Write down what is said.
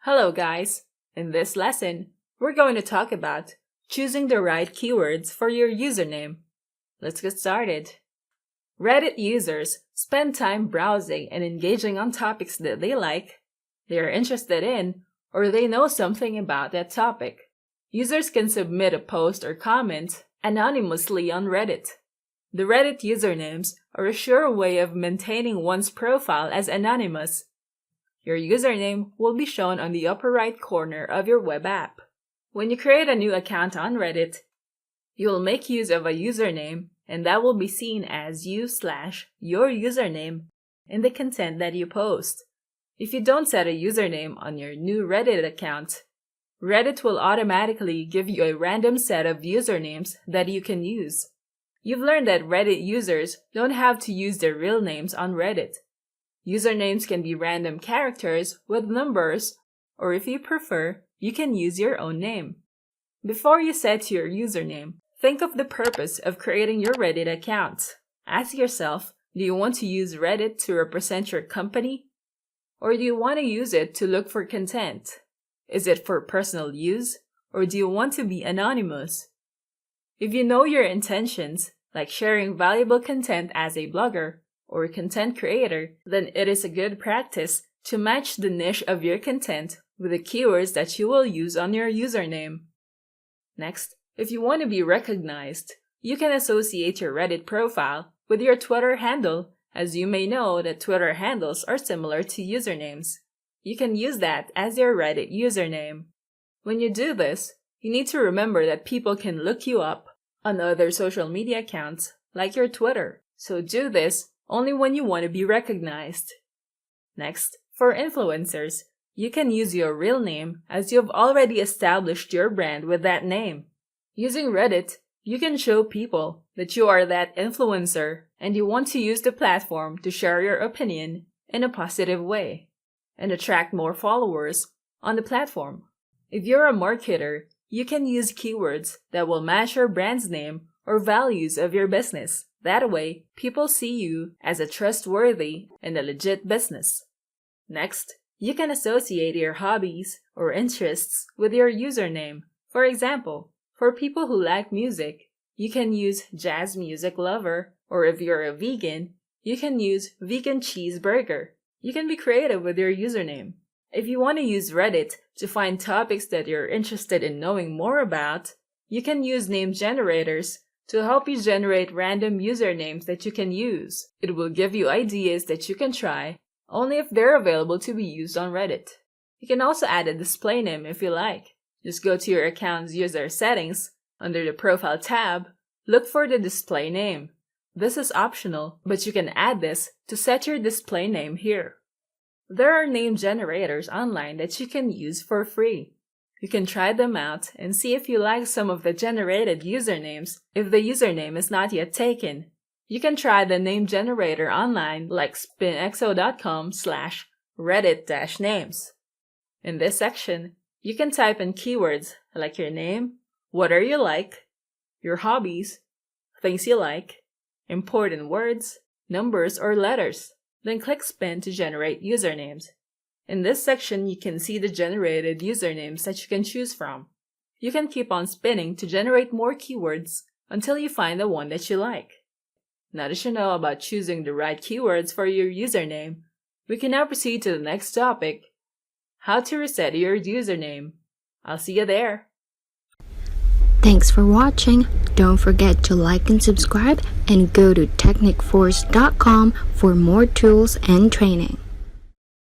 Hello guys! In this lesson, we're going to talk about choosing the right keywords for your username. Let's get started. Reddit users spend time browsing and engaging on topics that they like, they are interested in, or they know something about that topic. Users can submit a post or comment anonymously on Reddit. The Reddit usernames are a sure way of maintaining one's profile as anonymous. Your username will be shown on the upper right corner of your web app. When you create a new account on Reddit, you will make use of a username, and that will be seen as you/your username in the content that you post. If you don't set a username on your new Reddit account, Reddit will automatically give you a random set of usernames that you can use. You've learned that Reddit users don't have to use their real names on Reddit. Usernames can be random characters with numbers, or if you prefer, you can use your own name. Before you set your username, think of the purpose of creating your Reddit account. Ask yourself, do you want to use Reddit to represent your company? Or do you want to use it to look for content? Is it for personal use, or do you want to be anonymous? If you know your intentions, like sharing valuable content as a blogger or a content creator, then it is a good practice to match the niche of your content with the keywords that you will use on your username. Next, if you want to be recognized, you can associate your Reddit profile with your Twitter handle, as you may know that Twitter handles are similar to usernames. You can use that as your Reddit username. When you do this, you need to remember that people can look you up on other social media accounts like your Twitter, so do this only when you want to be recognized. Next, for influencers, you can use your real name as you have already established your brand with that name. Using Reddit, you can show people that you are that influencer and you want to use the platform to share your opinion in a positive way and attract more followers on the platform. If you're a marketer, you can use keywords that will match your brand's name or values of your business. That way, people see you as a trustworthy and a legit business. Next, you can associate your hobbies or interests with your username. For example, for people who like music, you can use jazz music lover, or if you're a vegan, you can use vegan cheeseburger. You can be creative with your username. If you want to use Reddit to find topics that you're interested in knowing more about, you can use name generators to help you generate random usernames that you can use. It will give you ideas that you can try, only if they're available to be used on Reddit. You can also add a display name if you like. Just go to your account's user settings, under the Profile tab, look for the display name. This is optional, but you can add this to set your display name here. There are name generators online that you can use for free. You can try them out and see if you like some of the generated usernames if the username is not yet taken. You can try the name generator online like spinxo.com/reddit-names. In this section, you can type in keywords like your name, what are you like, your hobbies, things you like, important words, numbers, or letters. Then click Spin to generate usernames. In this section, you can see the generated usernames that you can choose from. You can keep on spinning to generate more keywords until you find the one that you like. Now that you know about choosing the right keywords for your username, we can now proceed to the next topic, how to reset your username. I'll see you there. Thanks for watching. Don't forget to like and subscribe and go to technicforce.com for more tools and training.